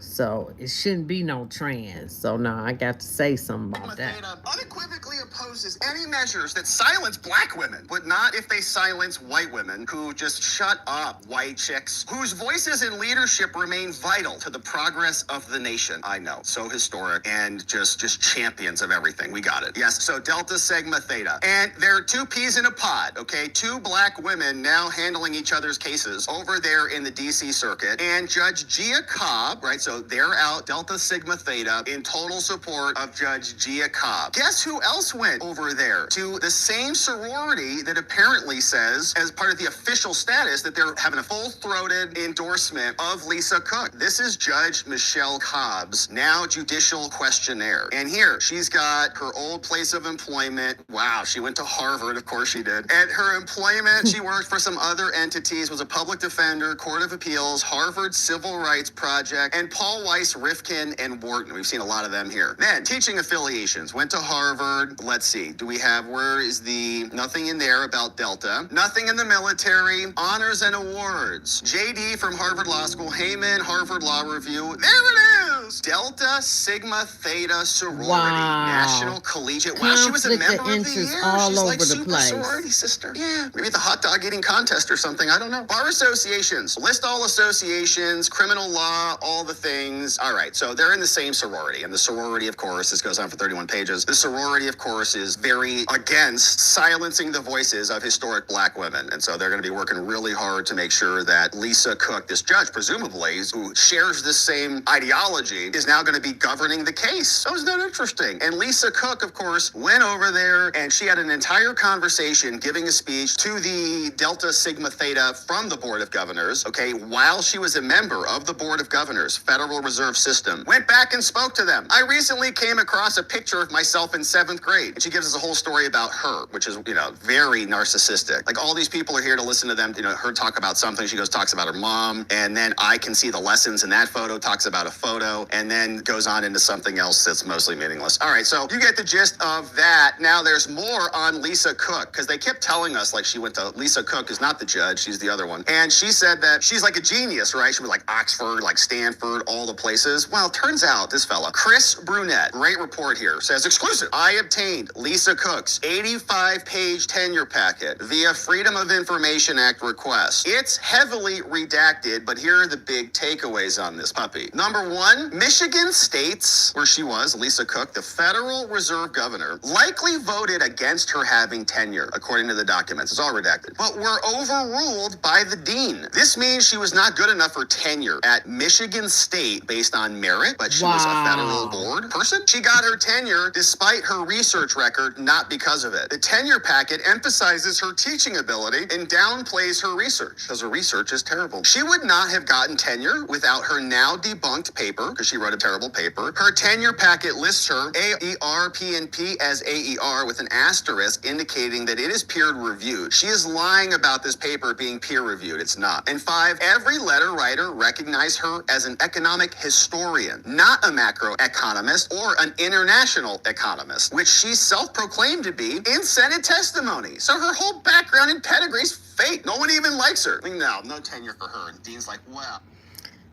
[SPEAKER 1] So it shouldn't be no trans. So now I got to say something about that.
[SPEAKER 2] Unequivocally opposed proposes any measures that silence black women, but not if they silence white women who just shut up, white chicks, whose voices in leadership remain vital to the progress of the nation. I know, so historic and just champions of everything. We got it. Yes, so Delta Sigma Theta. And there are two peas in a pod, okay? Two black women now handling each other's cases over there in the DC circuit. And Judge Gia Cobb, right? So they're out, Delta Sigma Theta, in total support of Judge Gia Cobb. Guess who else went over there to the same sorority that apparently says, as part of the official status, that they're having a full-throated endorsement of Lisa Cook. This is Judge Michelle Cobb's now judicial questionnaire. And here, she's got her old place of employment. Wow, she went to Harvard, of course she did. At her employment, she worked for some other entities, was a public defender, Court of Appeals, Harvard Civil Rights Project, and Paul Weiss, Rifkin, and Wharton. We've seen a lot of them here. Then, teaching affiliations. Went to Harvard. Let's see. Do we have, where is the, nothing in there about Delta. Nothing in the military. Honors and awards. JD from Harvard Law School. Heyman, Harvard Law Review. There it is. Delta Sigma Theta sorority.
[SPEAKER 1] Wow.
[SPEAKER 2] National Collegiate. Wow, she was a
[SPEAKER 1] Conflict
[SPEAKER 2] member
[SPEAKER 1] of
[SPEAKER 2] of the
[SPEAKER 1] interest
[SPEAKER 2] year.
[SPEAKER 1] all
[SPEAKER 2] She's
[SPEAKER 1] over
[SPEAKER 2] like
[SPEAKER 1] the
[SPEAKER 2] super
[SPEAKER 1] place.
[SPEAKER 2] sorority sister. Yeah, maybe the hot dog eating contest or something. I don't know. Bar associations. List all associations, criminal law, all the things. All right, so they're in the same sorority. And the sorority, of course, this goes on for 31 pages. The sorority, of course, is very against silencing the voices of historic black women. And so they're going to be working really hard to make sure that Lisa Cook, this judge, presumably, who shares this same ideology, is now going to be governing the case. So isn't that interesting? And Lisa Cook, of course, went over there and she had an entire conversation giving a speech to the Delta Sigma Theta from the Board of Governors, okay, while she was a member of the Board of Governors, Federal Reserve System. Went back and spoke to them. I recently came across a picture of myself in 7th grade, and she gives us a whole story about her, which is, very narcissistic. Like, all these people are here to listen to them, her talk about something. She talks about her mom, and then I can see the lessons in that photo, talks about a photo, and then goes on into something else that's mostly meaningless. All right, so you get the gist of that. Now there's more on Lisa Cook, because they kept telling us, like, she went to, Lisa Cook is not the judge, she's the other one. And she said that she's like a genius, right? She was like Oxford, like Stanford, all the places. Well, turns out this fella, Chris Brunette, great report here, says exclusive. I obtained Lisa Cook's 85-page tenure packet via Freedom of Information Act request. It's heavily redacted, but here are the big takeaways on this puppy. Number one, Michigan states, where she was, Lisa Cook, the Federal Reserve Governor, likely voted against her having tenure, according to the documents. It's all redacted. But were overruled by the dean. This means she was not good enough for tenure at Michigan State based on merit, but she was a federal board person. She got her tenure despite her research record, not because of it. The tenure packet emphasizes her teaching ability and downplays her research, because her research is terrible. She would not have gotten tenure without her now debunked paper, because she wrote a terrible paper. Her tenure packet lists her AER, PNP as AER with an asterisk indicating that it is peer reviewed. She is lying about this paper being peer reviewed. It's not. And 5, every letter writer recognized her as an economic historian, not a macroeconomist or an international economist, which she self-proclaimed to be in Senate testimony. So her whole background and pedigree's fake. No one even likes her. No tenure for her. And Dean's like, well.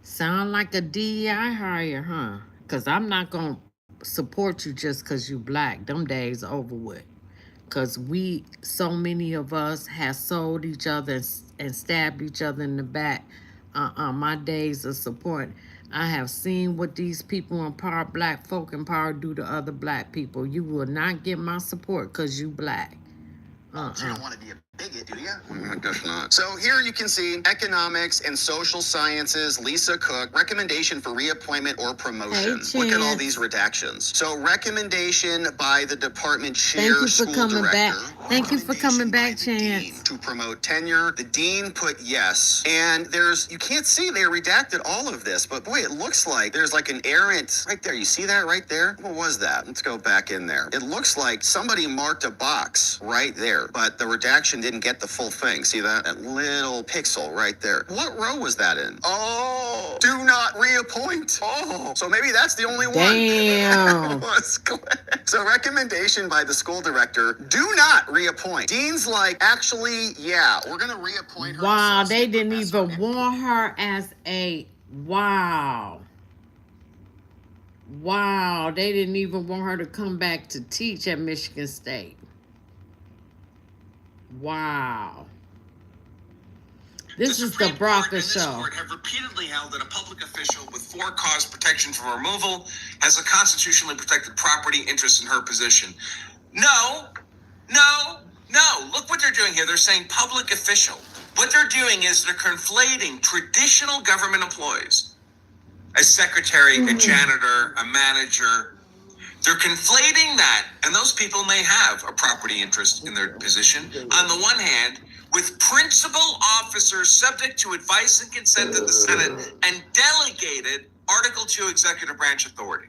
[SPEAKER 1] Sound like a DEI hire, huh? Because I'm not going to support you just because you black. Them days over with. Because so many of us have sold each other and stabbed each other in the back. My days of support. I have seen what these people in power, black folk in power, do to other black people. You will not get my support because you black.
[SPEAKER 2] You don't want to be a bigot, do you? I guess not. So here you can see economics and social sciences, Lisa Cook, recommendation for reappointment or promotion.
[SPEAKER 1] Hey,
[SPEAKER 2] look at all these redactions. So recommendation by the department chair,
[SPEAKER 1] Thank you for
[SPEAKER 2] school
[SPEAKER 1] coming
[SPEAKER 2] director.
[SPEAKER 1] back. Thank you for coming back, Chance.
[SPEAKER 2] Dean to promote tenure. The dean put yes. And you can't see they redacted all of this, but boy, it looks like there's like an errant right there. You see that right there? What was that? Let's go back in there. It looks like somebody marked a box right there, but the redaction didn't get the full thing. See that? That little pixel right there. What row was that in? Oh, do not reappoint. Oh, so maybe that's the only one.
[SPEAKER 1] Damn.
[SPEAKER 2] So recommendation by the school director, do not reappoint. Dean's like, actually, yeah, we're going to reappoint her.
[SPEAKER 1] Wow, they didn't even want her as a, wow, they didn't even want her to come back to teach at Michigan State. Wow. This is the
[SPEAKER 10] Supreme Court
[SPEAKER 1] Bronca
[SPEAKER 10] and this
[SPEAKER 1] show.
[SPEAKER 10] court have repeatedly held that a public official with for-cause protection from removal has a constitutionally protected property interest in her position. No. Look what they're doing here. They're saying public official. What they're doing is they're conflating traditional government employees, a secretary, a janitor, a manager. They're conflating that, and those people may have a property interest in their position, on the one hand, with principal officers subject to advice and consent of the Senate and delegated Article 2 executive branch authority.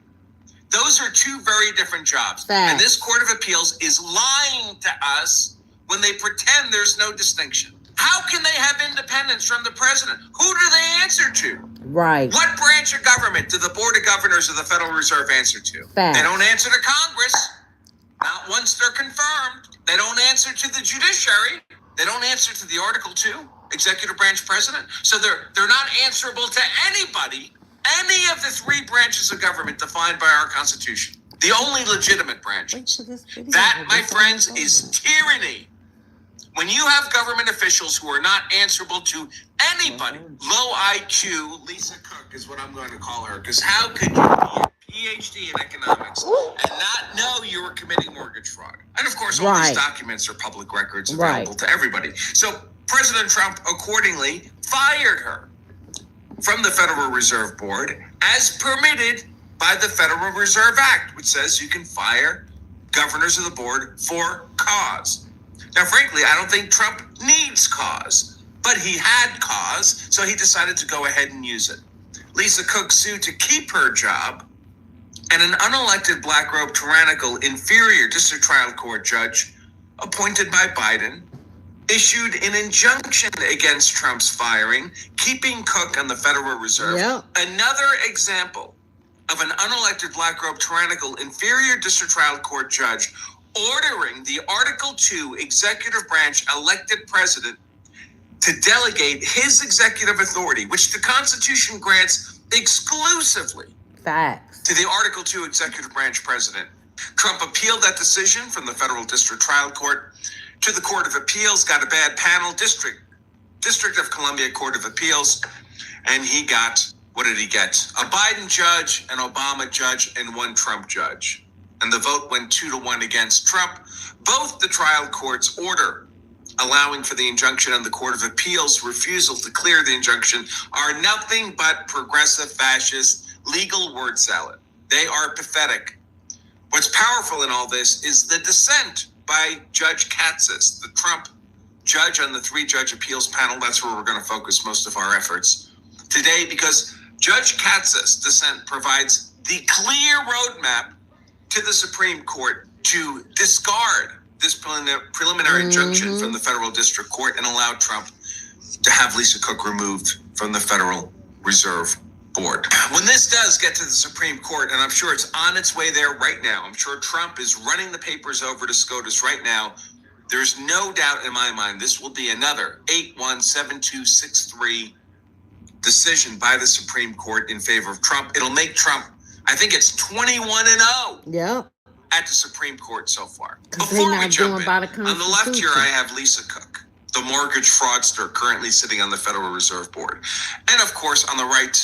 [SPEAKER 10] Those are two very different jobs.
[SPEAKER 1] Facts.
[SPEAKER 10] And this Court of Appeals is lying to us when they pretend there's no distinction. How can they have independence from the president? Who do they answer to?
[SPEAKER 1] Right.
[SPEAKER 10] What branch of government do the Board of Governors of the Federal Reserve answer to?
[SPEAKER 1] Facts.
[SPEAKER 10] They don't answer to Congress. Not once they're confirmed. They don't answer to the judiciary. They don't answer to the Article 2 executive branch president. So they're not answerable to anybody, any of the three branches of government defined by our Constitution. The only legitimate branches. That, my friends, is tyranny. When you have government officials who are not answerable to anybody, low IQ, Lisa Cook is what I'm going to call her, because how could you be a PhD in economics and not know you were committing mortgage fraud? And of course, all these documents are public records available to everybody. So President Trump accordingly fired her from the Federal Reserve Board as permitted by the Federal Reserve Act, which says you can fire governors of the board for cause. Now, frankly, I don't think Trump needs cause, but he had cause, so he decided to go ahead and use it. Lisa Cook sued to keep her job, and an unelected black-robed tyrannical inferior district trial court judge appointed by Biden issued an injunction against Trump's firing, keeping Cook on the Federal Reserve.
[SPEAKER 1] Yep.
[SPEAKER 10] Another example of an unelected black-robed tyrannical inferior district trial court judge ordering the Article 2 executive branch elected president to delegate his executive authority, which the Constitution grants exclusively to the Article 2 executive branch president. Trump appealed that decision from the federal district trial court to the Court of Appeals, got a bad panel, District of Columbia Court of Appeals, and he got, what did he get? A Biden judge, an Obama judge, and one Trump judge. And the vote went 2-1 against Trump. Both the trial court's order allowing for the injunction and the Court of Appeals' refusal to clear the injunction are nothing but progressive fascist legal word salad. They are pathetic. What's powerful in all this is the dissent by Judge Katsas, the Trump judge on the 3-judge appeals panel. That's where we're going to focus most of our efforts today, because Judge Katsas' dissent provides the clear roadmap to the Supreme Court to discard this preliminary injunction from the federal district court and allow Trump to have Lisa Cook removed from the Federal Reserve Board. When this does get to the Supreme Court, and I'm sure it's on its way there right now, I'm sure Trump is running the papers over to SCOTUS right now, there's no doubt in my mind this will be another 8-1-7-2-6-3 decision by the Supreme Court in favor of Trump. It'll make Trump, I think it's 21-0 at the Supreme Court so far. Before we jump in, on the left here I have Lisa Cook, the mortgage fraudster currently sitting on the Federal Reserve Board. And of course, on the right,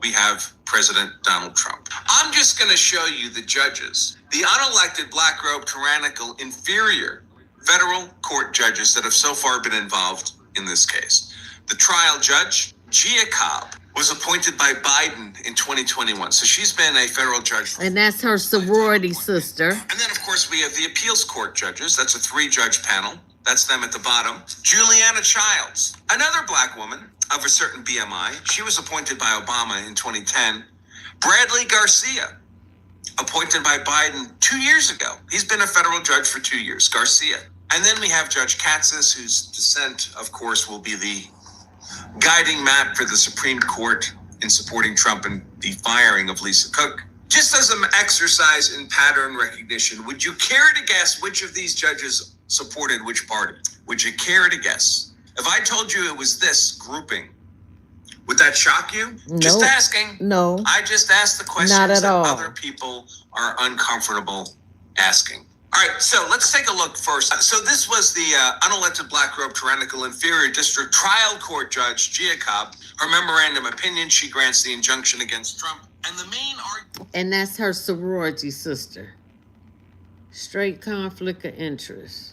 [SPEAKER 10] we have President Donald Trump. I'm just going to show you the judges, the unelected black-robed tyrannical inferior federal court judges that have so far been involved in this case. The trial judge, Gia Cobb, was appointed by Biden in 2021. So she's been a federal judge.
[SPEAKER 1] And that's her sorority sister.
[SPEAKER 10] And then, of course, we have the appeals court judges. That's a 3-judge panel. That's them at the bottom. Juliana Childs, another black woman of a certain BMI. She was appointed by Obama in 2010. Bradley Garcia, appointed by Biden 2 years ago. He's been a federal judge for 2 years, Garcia. And then we have Judge Katsas, whose dissent, of course, will be the guiding map for the Supreme Court in supporting Trump and the firing of Lisa Cook. Just as an exercise in pattern recognition, would you care to guess which of these judges supported which party? Would you care to guess? If I told you it was this grouping, would that shock you?
[SPEAKER 1] Nope.
[SPEAKER 10] Just asking.
[SPEAKER 1] No.
[SPEAKER 10] I just asked the questions
[SPEAKER 1] Not at
[SPEAKER 10] that
[SPEAKER 1] all.
[SPEAKER 10] other people are uncomfortable asking. All right, so let's take a look first. So this was the unelected Black Robe Tyrannical Inferior District Trial Court Judge Gia Cobb. Her memorandum opinion, she grants the injunction against Trump. And the main argument...
[SPEAKER 1] And that's her sorority sister. Straight conflict of interest.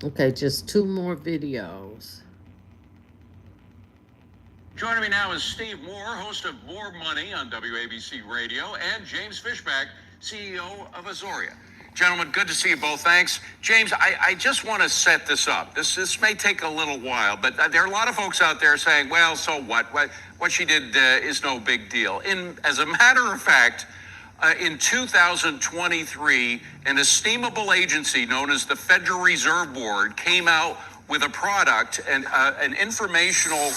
[SPEAKER 1] Okay, just 2 more videos.
[SPEAKER 11] Joining me now is Steve Moore, host of More Money on WABC Radio, and James Fishback, CEO of Azoria. Gentlemen, good to see you both. Thanks. James, I just want to set this up. This may take a little while, but there are a lot of folks out there saying, well, so what? What she did is no big deal. As a matter of fact, in 2023, an estimable agency known as the Federal Reserve Board came out with a product, an informational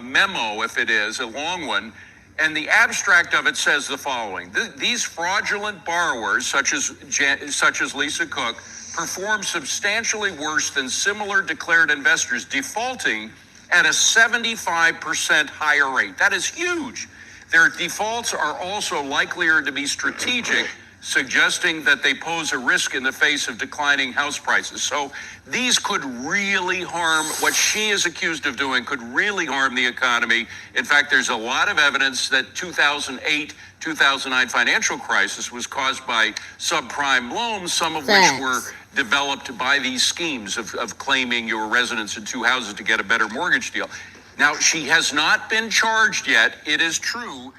[SPEAKER 11] memo, if it is, a long one, and the abstract of it says the following. These fraudulent borrowers, such as Lisa Cook, perform substantially worse than similar declared investors, defaulting at a 75% higher rate. That is huge. Their defaults are also likelier to be strategic, suggesting that they pose a risk in the face of declining house prices. So these could really harm, what she is accused of doing could really harm the economy. In fact, there's a lot of evidence that 2008, 2009 financial crisis was caused by subprime loans, some of which were developed by these schemes of claiming your residence in 2 houses to get a better mortgage deal. Now, she has not been charged yet, it is true,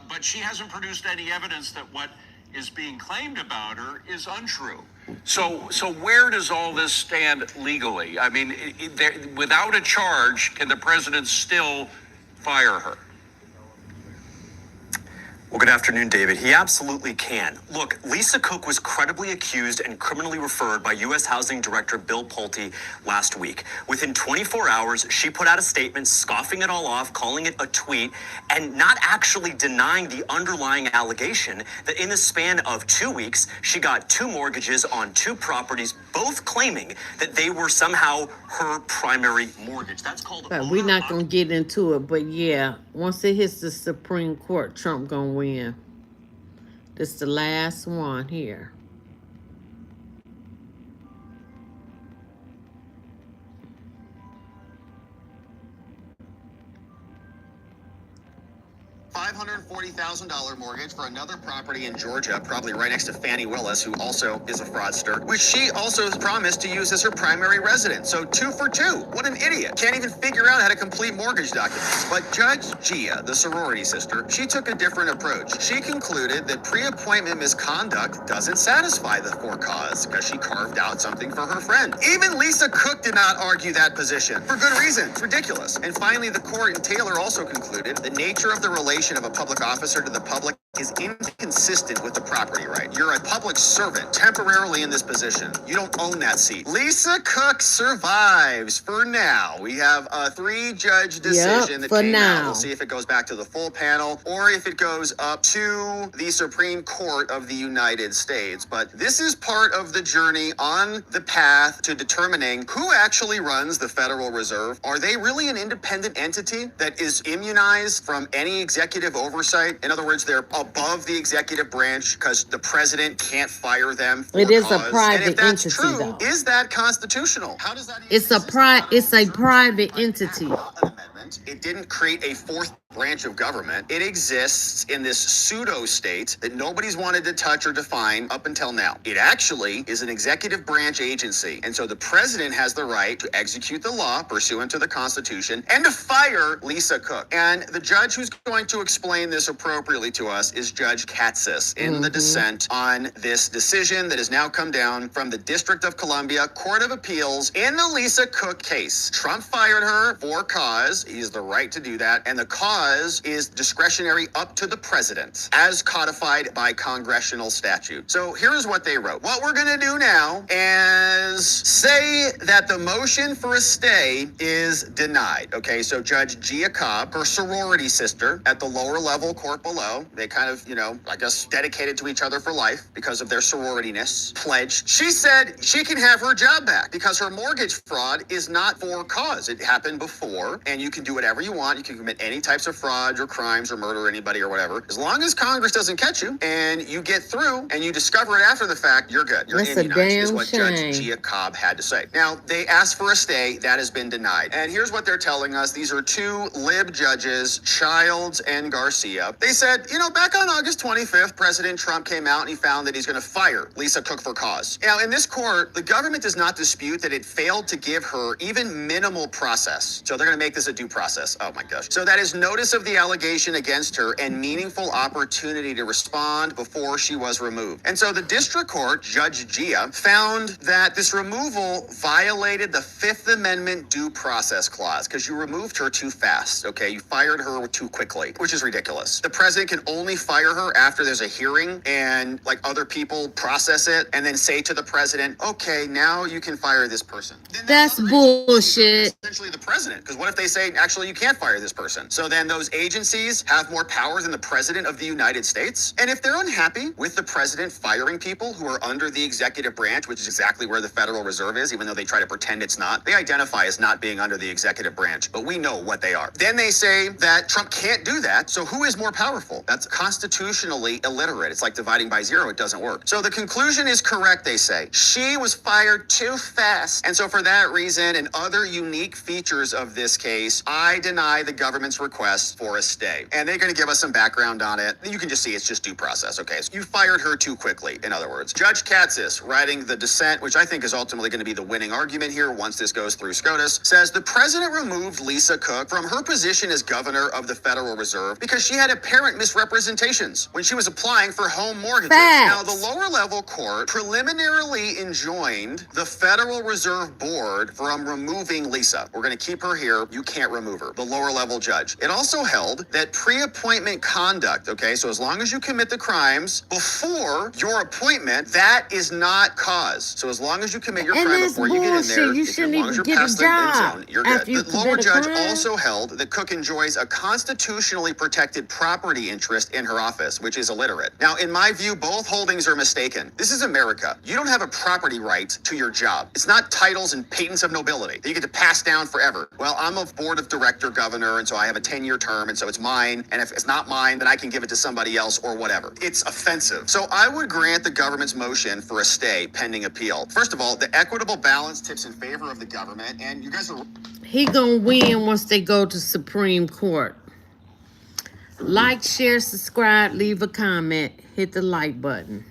[SPEAKER 11] but she hasn't produced any evidence that what is being claimed about her is untrue. So where does all this stand legally? I mean, without a charge, can the president still fire her?
[SPEAKER 2] Well, good afternoon, David. He absolutely can. Look, Lisa Cook was credibly accused and criminally referred by U.S. Housing Director Bill Pulte last week. Within 24 hours, she put out a statement scoffing it all off, calling it a tweet, and not actually denying the underlying allegation that in the span of 2 weeks, she got 2 mortgages on 2 properties, both claiming that they were somehow her primary mortgage. That's called...
[SPEAKER 1] We're not going to get into it, but yeah, once it hits the Supreme Court, Trump going to win. This is the last one here.
[SPEAKER 2] $540,000 mortgage for another property in Georgia, probably right next to Fannie Willis, who also is a fraudster, which she also promised to use as her primary residence. So 2 for 2. What an idiot. Can't even figure out how to complete mortgage documents. But Judge Gia, the sorority sister, she took a different approach. She concluded that pre-appointment misconduct doesn't satisfy the for cause because she carved out something for her friend. Even Lisa Cook did not argue that position. For good reason. It's ridiculous. And finally, the court in Taylor also concluded the nature of the relation of a public officer to the public is inconsistent with the property right. You're a public servant temporarily in this position. You don't own that seat. Lisa Cook survives for now. We have a 3-judge decision that came out. We'll see if it goes back to the full panel or if it goes up to the Supreme Court of the United States. But this is part of the journey on the path to determining who actually runs the Federal Reserve. Are they really an independent entity that is immunized from any executive oversight? In other words, they're above the executive branch because the president can't fire them for
[SPEAKER 1] It is
[SPEAKER 2] cause.
[SPEAKER 1] a private
[SPEAKER 2] and if that's
[SPEAKER 1] entity,
[SPEAKER 2] true,
[SPEAKER 1] though.
[SPEAKER 2] is that constitutional? How does that even
[SPEAKER 1] It's a private entity.
[SPEAKER 2] amendment? It didn't create a 4th branch of government. It exists in this pseudo state that nobody's wanted to touch or define up until now. It actually is an executive branch agency. And so the president has the right to execute the law pursuant to the Constitution and to fire Lisa Cook. And the judge who's going to explain this appropriately to us is Judge Katsas in the dissent on this decision that has now come down from the District of Columbia Court of Appeals in the Lisa Cook case. Trump fired her for cause. He has the right to do that. And the cause cause is discretionary up to the president, as codified by congressional statute. So here's what they wrote. What we're going to do now is say that the motion for a stay is denied. Okay, so Judge Gia Cobb, her sorority sister at the lower level court below, they kind of, I guess dedicated to each other for life because of their sororityness, pledged. She said she can have her job back because her mortgage fraud is not for cause. It happened before, and you can do whatever you want. You can commit any types of frauds or crimes or murder anybody or whatever. As long as Congress doesn't catch you and you get through and you discover it after the fact, you're good. You're immunized, is what Judge Gia Cobb had to say. Now, they asked for a stay. That has been denied. And here's what they're telling us. These are two lib judges, Childs and Garcia. They said, back on August 25th, President Trump came out and he found that he's going to fire Lisa Cook for cause. Now, in this court, the government does not dispute that it failed to give her even minimal process. So they're going to make this a due process. Oh my gosh. So that is notice of the allegation against her and meaningful opportunity to respond before she was removed. And so the district court, Judge Gia, found that this removal violated the Fifth Amendment due process clause because you removed her too fast. Okay, you fired her too quickly, which is ridiculous. The president can only fire her after there's a hearing and like other people process it and then say to the president, okay, now you can fire this person.
[SPEAKER 1] That's bullshit.
[SPEAKER 2] Essentially the president, because what if they say, actually, you can't fire this person? So then those agencies have more power than the president of the United States. And if they're unhappy with the president firing people who are under the executive branch, which is exactly where the Federal Reserve is, even though they try to pretend it's not, they identify as not being under the executive branch, but we know what they are. Then they say that Trump can't do that. So who is more powerful? That's constitutionally illiterate. It's like dividing by zero. It doesn't work. So the conclusion is correct, they say. She was fired too fast. And so for that reason and other unique features of this case, I deny the government's request for a stay. And they're going to give us some background on it. You can just see it's just due process. Okay, so you fired her too quickly, in other words. Judge Katsas, writing the dissent, which I think is ultimately going to be the winning argument here once this goes through SCOTUS, says the president removed Lisa Cook from her position as governor of the Federal Reserve because she had apparent misrepresentations when she was applying for home mortgages. Now, the lower level court preliminarily enjoined the Federal Reserve Board from removing Lisa. We're going to keep her here. You can't remove her. The lower level judge. It also held that pre-appointment conduct, okay, so as long as you commit the crimes before your appointment, that is not cause. So as long as you commit your crime before you get in there,
[SPEAKER 1] you shouldn't even get a job.
[SPEAKER 2] You're good. The lower judge also held that Cook enjoys a constitutionally protected property interest in her office, which is illiterate. Now, in my view, both holdings are mistaken. This is America. You don't have a property right to your job. It's not titles and patents of nobility that you get to pass down forever. Well, I'm a board of director governor, and so I have a 10-year term, and so it's mine. And if it's not mine, then I can give it to somebody else or whatever. It's offensive. So I would grant the government's motion for a stay pending appeal. First of all, the equitable balance tips in favor of the government, and you guys are...
[SPEAKER 1] He gonna win once they go to Supreme Court. Like, share, subscribe, leave a comment, hit the like button.